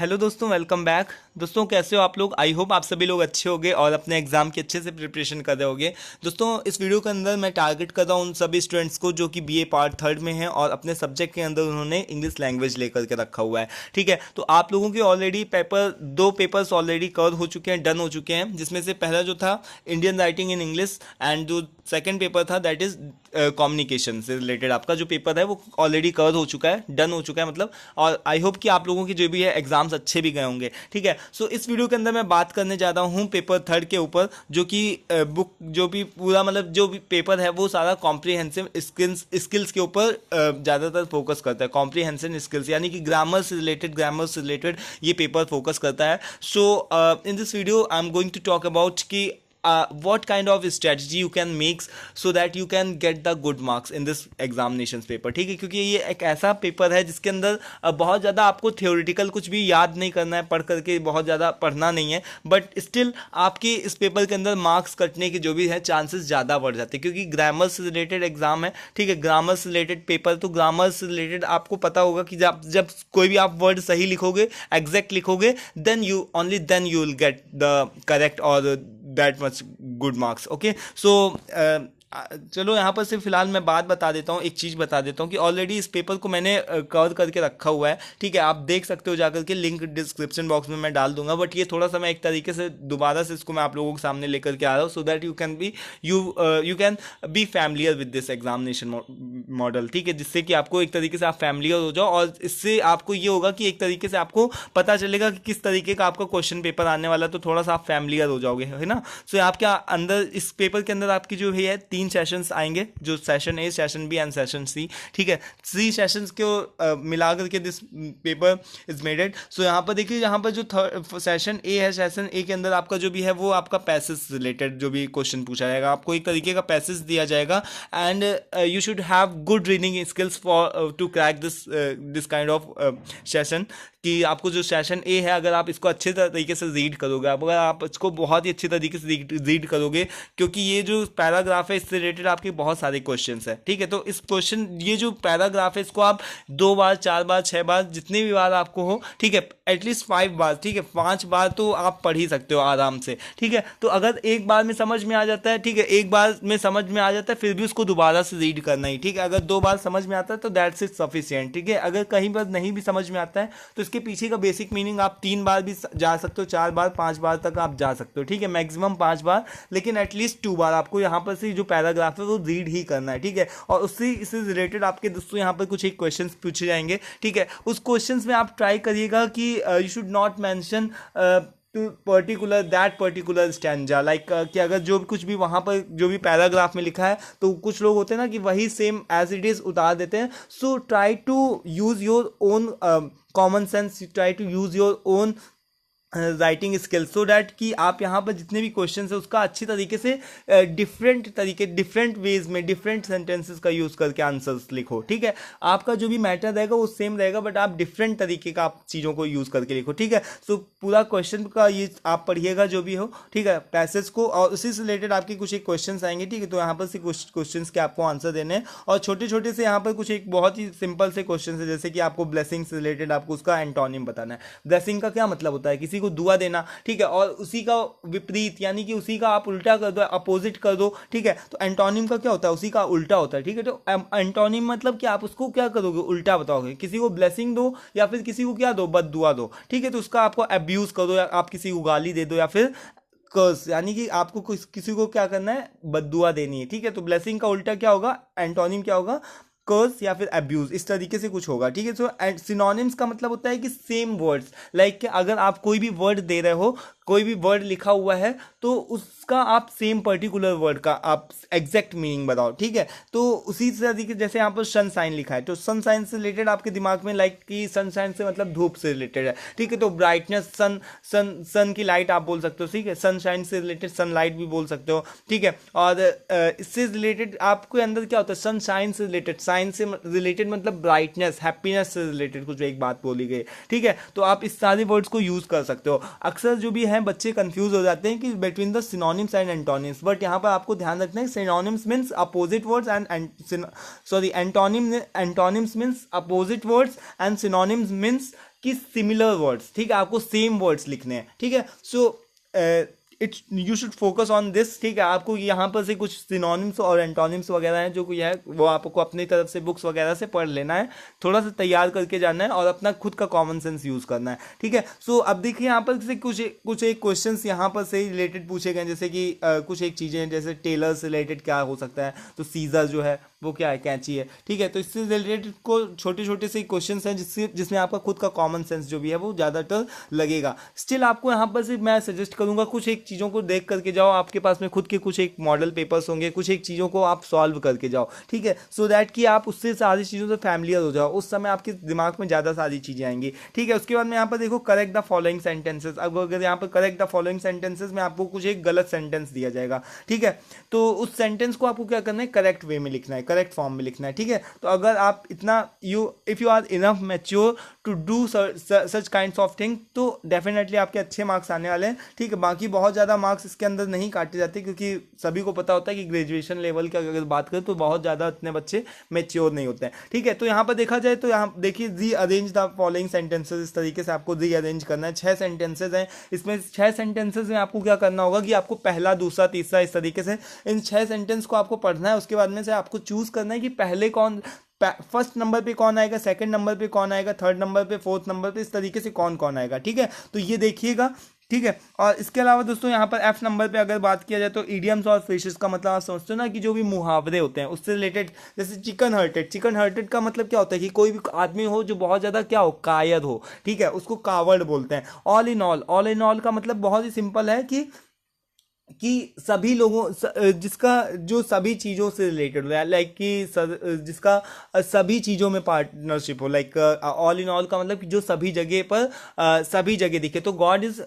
Hello दोस्तों, welcome back. दोस्तों कैसे हो आप लोग? आई होप आप सभी लोग अच्छे होंगे और अपने एग्जाम की अच्छे से प्रिपरेशन कर रहे होंगे। दोस्तों इस वीडियो के अंदर मैं टारगेट कर रहा हूँ उन सभी स्टूडेंट्स को जो कि बीए पार्ट थर्ड में हैं और अपने सब्जेक्ट के अंदर उन्होंने इंग्लिश लैंग्वेज लेकर के रखा हुआ है। ठीक है, तो आप लोगों के ऑलरेडी दो पेपर्स ऑलरेडी कवर हो चुके हैं, डन हो चुके हैं, जिसमें से पहला जो था Indian writing in English and जो सेकेंड पेपर था दैट इज कम्युनिकेशन से रिलेटेड आपका जो पेपर है वो ऑलरेडी कवर हो चुका है, डन हो चुका है मतलब। और आई होप कि आप लोगों की जो भी है एग्जाम्स अच्छे भी गए होंगे। ठीक है, सो इस वीडियो के अंदर मैं बात करने जा रहा हूँ पेपर थर्ड के ऊपर, जो कि बुक जो भी पूरा मतलब जो भी पेपर है वो सारा कॉम्प्रिहेंसिव स्किल्स के ऊपर ज़्यादातर फोकस करता है। कॉम्प्रिहेंसिव स्किल्स यानी कि ग्रामर से रिलेटेड ये पेपर फोकस करता है। So in this video I am going to talk about कि what kind of strategy you can make so that you can get the good marks in this examinations paper। ठीक है, क्योंकि ये एक ऐसा paper है जिसके अंदर बहुत ज़्यादा आपको थियोरिटिकल कुछ भी याद नहीं करना है, पढ़ करके बहुत ज़्यादा पढ़ना नहीं है, बट स्टिल आपके इस पेपर के अंदर मार्क्स कटने के जो भी है चांसेस ज़्यादा बढ़ जाते हैं, क्योंकि ग्रामर से रिलेटेड एग्जाम है। ठीक है, ग्रामर से रिलेटेड पेपर, तो ग्रामर से रिलेटेड आपको पता होगा कि जब कोई भी आप वर्ड सही लिखोगे, एग्जैक्ट लिखोगे, then you will get the correct और that much good marks। okay, so चलो यहाँ पर से फिलहाल मैं बात बता देता हूँ, एक चीज़ बता देता हूँ कि ऑलरेडी इस पेपर को मैंने कवर करके रखा हुआ है। ठीक है, आप देख सकते हो जाकर के, लिंक डिस्क्रिप्शन बॉक्स में मैं डाल दूंगा, बट ये थोड़ा सा मैं एक तरीके से दोबारा से इसको मैं आप लोगों के सामने लेकर के आ रहा हूँ so that you can be familiar with this examination model. ठीक है, जिससे कि आपको एक तरीके से आप फैमिलियर हो जाओ और इससे आपको ये होगा कि एक तरीके से आपको पता चलेगा कि किस तरीके का आपका क्वेश्चन पेपर आने वाला है, तो थोड़ा सा आप फैमिलियर हो जाओगे, है ना। सो आपके अंदर इस पेपर के अंदर आपकी जो है 3 सेशंस आएंगे, जो session A, session B and session C. ठीक है, 3 सेशंस को मिला करके this paper is maded. So यहाँ पर देखिए, यहाँ पर जो सेशन ए है, सेशन ए के अंदर आपका जो भी है वो आपका पैसेज रिलेटेड जो भी क्वेश्चन पूछा जाएगा, आपको एक तरीके का पैसेज दिया जाएगा and you should have good reading skills for to crack this kind of session. कि आपको जो सेशन ए है, अगर आप इसको अच्छे तरीके से रीड करोगे, अगर आप इसको बहुत ही अच्छे तरीके से रीड करोगे, क्योंकि ये जो पैराग्राफ है इससे रिलेटेड आपके बहुत सारे क्वेश्चंस हैं। ठीक है, तो इस क्वेश्चन ये जो पैराग्राफ है इसको आप 2 बार 4 बार 6 बार जितनी भी बार आपको हो, ठीक है, एटलीस्ट 5 बार, ठीक है, 5 बार तो आप पढ़ ही सकते हो आराम से। ठीक है, तो अगर एक बार में समझ में आ जाता है, ठीक है, एक बार में समझ में आ जाता है, फिर भी उसको दोबारा से रीड करना ही। ठीक है, अगर 2 बार समझ में आता है तो दैट्स इट सफिशिएंट। ठीक है, अगर कहीं पर नहीं भी समझ में आता है तो इसके पीछे का बेसिक मीनिंग आप 3 बार भी जा सकते हो, 4 बार 5 बार तक आप जा सकते हो। ठीक है, मैक्सिमम 5 बार, लेकिन एटलीस्ट 2 बार आपको यहाँ पर से जो पैराग्राफ है वो रीड ही करना है। ठीक है, और इससे रिलेटेड आपके दोस्तों यहाँ पर कुछ एक क्वेश्चंस पूछे जाएंगे। ठीक है, उस क्वेश्चंस में आप ट्राई करिएगा कि you should not mention to particular stanza, like कि अगर जो भी कुछ भी वहाँ पर जो भी पैराग्राफ में लिखा है, तो कुछ लोग होते हैं ना कि वही सेम एज इट इज उतार देते हैं। So try to use your own common sense, try to use your own writing skill, so that कि आप यहाँ पर जितने भी क्वेश्चन है उसका अच्छी तरीके से डिफरेंट वेज में डिफरेंट सेंटेंसेस का यूज़ करके आंसर्स लिखो। ठीक है, आपका जो भी मैटर रहेगा वो सेम रहेगा, बट आप डिफरेंट तरीके का आप चीज़ों को यूज़ करके लिखो। ठीक है, सो पूरा क्वेश्चन का ये आप पढ़िएगा जो भी हो, ठीक है, पैसेज को, और उसी से रिलेटेड आपके कुछ एक क्वेश्चन आएंगे। ठीक है, तो यहाँ पर से क्वेश्चन के आपको आंसर देने हैं, और छोटे छोटे से यहाँ पर कुछ एक बहुत ही सिंपल से क्वेश्चन है, जैसे कि आपको ब्लेसिंग से रिलेटेड आपको उसका एंटोनिम बताना है। ब्लेसिंग का क्या मतलब होता है? किसी को दुआ देना। ठीक है, और उसी का विपरीत यानी कि उसी का आप उल्टा कर दो, अपोजिट कर दो। ठीक है, तो एंटोनिम का क्या होता है? उसी का उल्टा होता है। ठीक है, तो एंटोनिम मतलब कि आप उसको क्या करोगे? उल्टा बताओगे। किसी को ब्लेसिंग दो या फिर किसी को क्या दो? बद्दुआ दो। ठीक है, तो उसका आपको अब्यूज कर दो, या आप किसी को गाली दे दो, या फिर कर्स, यानी कि आपको किसी को क्या करना है? बद्दुआ देनी है। ठीक है, तो ब्लेसिंग का उल्टा क्या होगा? एंटोनिम क्या होगा? कर्स या फिर अब्यूज, इस तरीके से कुछ होगा। ठीक है, सो सिनोनिम्स का मतलब होता है कि सेम वर्ड्स, लाइक अगर आप कोई भी वर्ड दे रहे हो, कोई भी वर्ड लिखा हुआ है, तो उसका आप सेम पर्टिकुलर वर्ड का आप एग्जैक्ट मीनिंग बताओ। ठीक है, तो उसी तरीके जैसे यहाँ पर सनशाइन लिखा है, तो सनशाइन से रिलेटेड आपके दिमाग में लाइक कि सनशाइन से मतलब धूप से रिलेटेड है। ठीक है, तो ब्राइटनेस, सन की लाइट आप बोल सकते हो। ठीक है, सनशाइन से रिलेटेड सनलाइट भी बोल सकते हो। ठीक है, और इससे रिलेटेड आपके अंदर क्या होता है? सनशाइन से रिलेटेड, साइन से रिलेटेड मतलब ब्राइटनेस, हैप्पीनेस से रिलेटेड कुछ एक बात बोली गई। ठीक है, तो आप इस सारे वर्ड्स को यूज कर सकते हो। अक्सर जो भी है बच्चे कंफ्यूज हो जाते हैं कि between the synonyms and antonyms, but यहाँ पर आपको ध्यान रखना है synonyms means opposite words and sorry antonyms means opposite words and synonyms means कि सिमिलर वर्ड्स, ठीक है, आपको सेम वर्ड्स लिखने हैं, ठीक है। So it you should focus on this, ठीक है। आपको यहाँ पर से कुछ सिनोनिम्स और एंटोनिम्स वगैरह हैं जो कोई है वो आपको अपनी तरफ से बुक्स वगैरह से पढ़ लेना है, थोड़ा सा तैयार करके जाना है और अपना खुद का कॉमन सेंस यूज़ करना है, ठीक है। सो अब देखिए यहाँ पर से कुछ एक क्वेश्चंस यहाँ पर से रिलेटेड पूछे गए, जैसे कि कुछ एक चीज़ें जैसे टेलर से रिलेटेड क्या हो सकता है, तो सीजर जो है वो क्या है, कैंची है, ठीक है। तो इससे रिलेटेड को छोटे छोटे से क्वेश्चंस हैं जिसमें आपका खुद का कॉमन सेंस जो भी है वो ज़्यादातर लगेगा। स्टिल आपको यहाँ पर से मैं सजेस्ट करूँगा कुछ एक चीज़ों को देख करके जाओ, आपके पास में खुद के कुछ एक मॉडल पेपर्स होंगे, कुछ एक चीज़ों को आप सॉल्व करके जाओ, ठीक है, सो दैट कि आप उससे सारी चीज़ों से फैमिलियर हो जाओ, उस समय आपके दिमाग में ज़्यादा सारी चीज़ें आएंगी, ठीक है। उसके बाद में यहाँ पर देखो करेक्ट द फॉलोइंग सेंटेंसेस। अब अगर यहाँ पर करेक्ट द फॉलोइंग सेंटेंसेस में आपको कुछ एक गलत सेंटेंस दिया जाएगा, ठीक है, तो उस सेंटेंस को आपको क्या करना है, करेक्ट वे में लिखना है, करेक्ट फॉर्म में लिखना है, ठीक है। तो अगर आप इतना if you are enough mature to do such kinds of thing, तो डेफिनेटली आपके अच्छे मार्क्स आने वाले हैं, ठीक है। बाकी बहुत ज़्यादा मार्क्स इसके अंदर नहीं काटे जाते क्योंकि सभी को पता होता है कि ग्रेजुएशन लेवल की अगर बात करें तो बहुत ज़्यादा इतने बच्चे मैच्योर नहीं होते हैं, ठीक है। तो यहाँ पर देखा जाए तो यहाँ देखिए री अरेंज द फॉलोइंग सेंटेंसेस, इस तरीके से आपको री अरेंज करना है। 6 सेंटेंसेज हैं, इसमें 6 सेंटेंसेज में आपको क्या करना होगा कि आपको पहला, दूसरा, तीसरा, इस तरीके से इन 6 सेंटेंस को आपको पढ़ना है। उसके बाद में से आपको चूज़ करना है कि पहले कौन, फर्स्ट नंबर पे कौन आएगा, सेकंड नंबर पे कौन आएगा, थर्ड नंबर पे, फोर्थ नंबर पे, इस तरीके से कौन कौन आएगा, ठीक है। तो ये देखिएगा, ठीक है। और इसके अलावा दोस्तों यहाँ पर एफ नंबर पे अगर बात किया जाए तो इडियम्स और फ्रेजेस का मतलब आप समझते हो ना कि जो भी मुहावरे होते हैं उससे रिलेटेड, जैसे चिकन हर्टेड, चिकन हर्टेड का मतलब क्या होता है कि कोई भी आदमी हो जो बहुत ज़्यादा क्या हो, कायर हो, ठीक है, उसको कावर्ड बोलते हैं। ऑल इन ऑल का मतलब बहुत ही सिंपल है कि सभी लोगों जिसका जो सभी चीज़ों से रिलेटेड हो, लाइक कि जिसका सभी चीज़ों में पार्टनरशिप हो, लाइक ऑल इन ऑल का मतलब कि जो सभी जगह पर सभी जगह दिखे। तो गॉड इज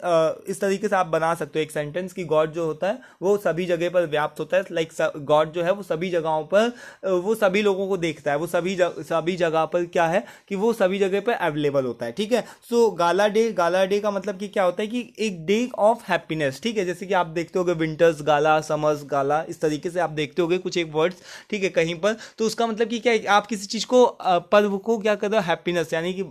इस तरीके से आप बना सकते हो एक सेंटेंस कि गॉड जो होता है वो सभी जगह पर व्याप्त होता है, लाइक गॉड जो है वो सभी जगहों पर वो सभी लोगों को देखता है, वो सभी जगह पर क्या है कि वो सभी जगह पर अवेलेबल होता है, ठीक है। सो गाला डे का मतलब कि क्या होता है कि एक डे ऑफ हैप्पीनेस, ठीक है। जैसे कि आप देखते हो विंटर्स गाला, समर्स गाला, इस तरीके से आप देखते होगे कुछ एक वर्ड्स, ठीक है, कहीं पर। तो उसका मतलब कि क्या है, आप किसी चीज़ को पर्व को क्या कर रहे हो, हैप्पीनेस, यानी कि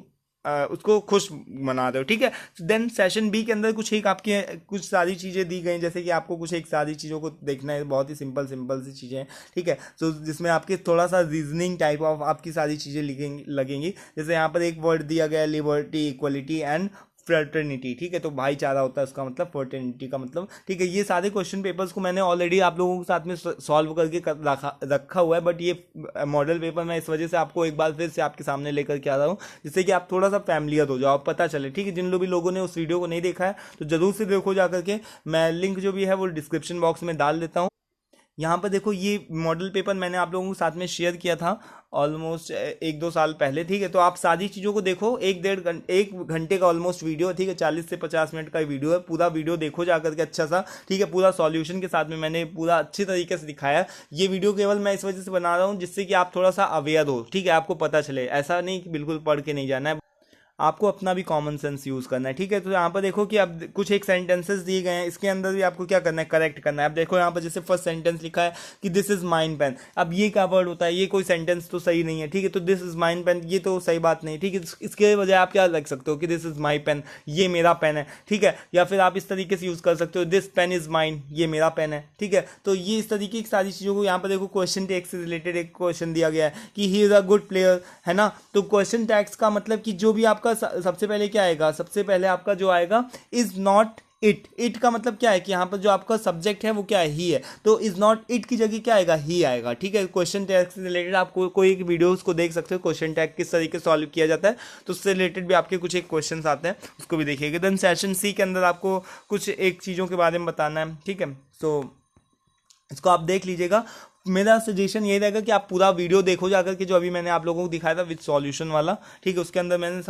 उसको खुश मना रहे हो, ठीक है। देन सेशन बी के अंदर कुछ एक आपकी कुछ सारी चीज़ें दी गई, जैसे कि आपको कुछ एक सारी चीज़ों को देखना है, बहुत ही सिंपल सी चीज़ें हैं, ठीक है। तो जिसमें आपके थोड़ा सा रीजनिंग टाइप ऑफ आपकी सारी चीज़ें लगेंगी। जैसे यहाँ पर एक वर्ड दिया गया है, लिबर्टी, इक्वलिटी एंड फ्रेटर्निटी, ठीक है। तो भाईचारा होता है उसका मतलब, फ्रेटर्निटी का मतलब, ठीक है। ये सारे क्वेश्चन पेपर्स को मैंने ऑलरेडी आप लोगों के साथ में सॉल्व करके रखा हुआ है, बट ये मॉडल पेपर मैं इस वजह से आपको एक बार फिर से आपके सामने लेकर के आ रहा हूँ, जिससे कि आप थोड़ा सा फैमिलियर हो जाओ, पता चले, ठीक है। जिन भी लोगों ने उस वीडियो को नहीं देखा है तो जरूर से देखो जा करके, मैं लिंक जो भी है वो डिस्क्रिप्शन बॉक्स में डाल देता हूँ। यहाँ पर देखो ये मॉडल पेपर मैंने आप लोगों के साथ में शेयर किया था ऑलमोस्ट 1-2 साल पहले, ठीक है। तो आप सारी चीज़ों को देखो, 1 घंटे का ऑलमोस्ट वीडियो है, ठीक है, 40 से 50 मिनट का वीडियो है। पूरा वीडियो देखो जा करके अच्छा सा, ठीक है। पूरा सॉल्यूशन के साथ में मैंने पूरा अच्छी तरीके से दिखाया। ये वीडियो केवल मैं इस वजह से बना रहा हूँ जिससे कि आप थोड़ा सा अवेयर हो, ठीक है, आपको पता चले, ऐसा नहीं कि बिल्कुल पढ़ के नहीं जाना है, आपको अपना भी कॉमन सेंस यूज़ करना है, ठीक है। तो यहाँ पर देखो कि अब कुछ एक सेंटेंसेस दिए गए हैं, इसके अंदर भी आपको क्या करना है, करेक्ट करना है। अब देखो यहाँ पर जैसे फर्स्ट सेंटेंस लिखा है कि दिस इज माइन पेन, अब ये क्या वर्ड होता है, ये कोई सेंटेंस तो सही नहीं है, ठीक है। तो दिस इज माइन पेन ये तो सही बात नहीं, ठीक है। इसके बजाय आप क्या लिख सकते हो कि दिस इज माई पेन, ये मेरा पेन है, ठीक है। या फिर आप इस तरीके से यूज़ कर सकते हो, दिस पेन इज माइन, ये मेरा पेन है, ठीक है। तो ये इस तरीके की सारी चीज़ों को यहाँ पर देखो क्वेश्चन टैग से रिलेटेड एक क्वेश्चन दिया गया है कि he is a good player, है ना। तो क्वेश्चन टैग्स का मतलब कि जो भी आपका सबसे पहले क्या आएगा, सबसे पहले आपका जो आएगा इज नॉट इट का मतलब क्या है कि यहाँ पर जो आपका सब्जेक्ट है वो क्या है, ही है। तो इज नॉट इट की जगह क्या आएगा, ही आएगा, ठीक है। क्वेश्चन टैग से रिलेटेड आप कोई एक वीडियोस को देख सकते हो, क्वेश्चन टैग किस तरीके से सॉल्व किया जाता है, तो उससे रिलेटेड भी आपके कुछ एक क्वेश्चन आते हैं, उसको भी देखिएगा। देन सेशन सी के अंदर आपको कुछ एक चीज़ों के बारे में बताना है, ठीक है। सो इसको आप देख लीजिएगा। मेरा सजेशन ये रहेगा कि आप पूरा वीडियो देखो जाकर के, जो अभी मैंने आप लोगों को दिखाया था विद सॉल्यूशन वाला, ठीक है। उसके अंदर मैंने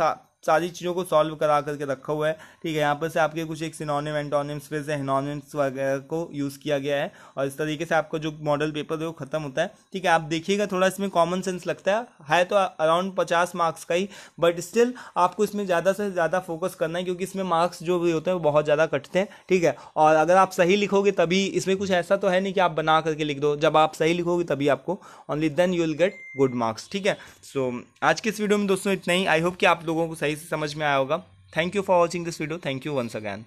सारी चीज़ों को सॉल्व करा करके रखा हुआ है, ठीक है। यहाँ पर से आपके कुछ एक सिनोनिम, एंटोनिम्स, फिर से हेनोनिम्स वगैरह को यूज़ किया गया है, और इस तरीके से आपका जो मॉडल पेपर है वो खत्म होता है, ठीक है। आप देखिएगा थोड़ा इसमें कॉमन सेंस लगता है तो अराउंड 50 मार्क्स का ही, बट स्टिल आपको इसमें ज़्यादा से ज़्यादा फोकस करना है, क्योंकि इसमें मार्क्स जो भी होते हैं वो बहुत ज़्यादा कटते हैं, ठीक है। और अगर आप सही लिखोगे तभी, इसमें कुछ ऐसा तो है नहीं कि आप बना करके लिख दो, जब आप सही लिखोगे तभी आपको only then you will get good marks, ठीक है। सो आज के इस वीडियो में दोस्तों इतना ही। आई होप कि आप लोगों को सही सही से समझ में आया होगा। Thank you for watching this video. Thank you once again.